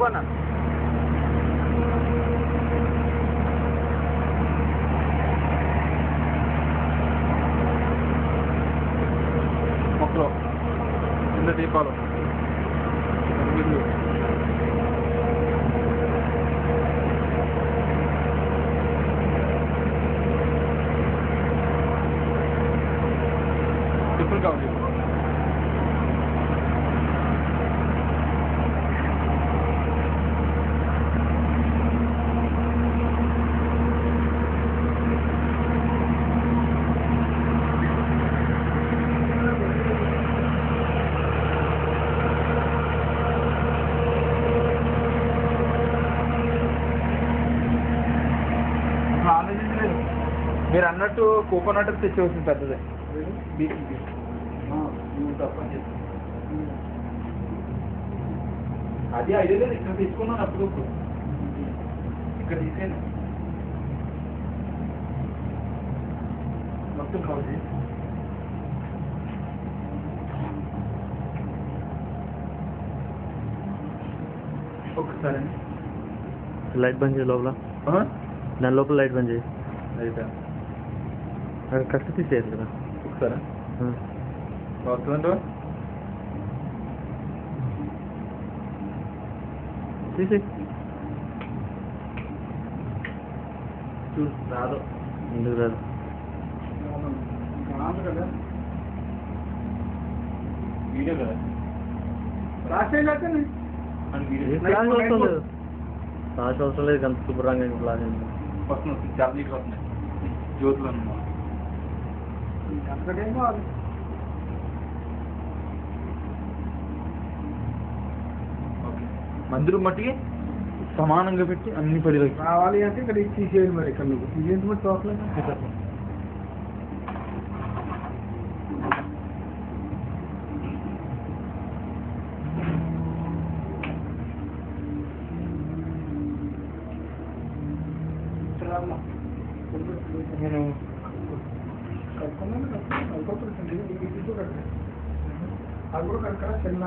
వెళ్ళిపోనా మొక్కలు కింద దీపాలు చెప్పులు కావాలి మీరు అన్నట్టు కోకోనట్ తెచ్చేవస్తుంది పెద్దదే అది ఐడియా లేదు ఇక్కడ తీసుకున్నాను అప్పుడు ఇక్కడ తీసాను మొత్తం కావాలి ఒకసారి లైట్ బంద్ చేయి లోపల దాని లోపల లైట్ బంద్ చేయి అయితే అది కష్ట తీసేయాలి కదా ఒకసారి వస్తుందంట తీసి చూడు రాదు ఎందుకు రాదు వీడియో కదా ఫ్లాష్ అవసరం లేదు ఫ్లాష్ అవసరం లేదు అంత శుభ్రంగా ఫ్లాష్ వస్తుంది చాలా నీళ్ళు వస్తున్నాయి జ్యోతులు అన్నమాట మందిరం మట్టికి సమానంగా పెట్టి అన్ని పడిలోకి రావాలి అంటే ఇక్కడ తీసేయాలి మరి ఇక్కడ నువ్వు తీసేంత మరి చూడలేదు నేను అది కూడా కనుక చిన్న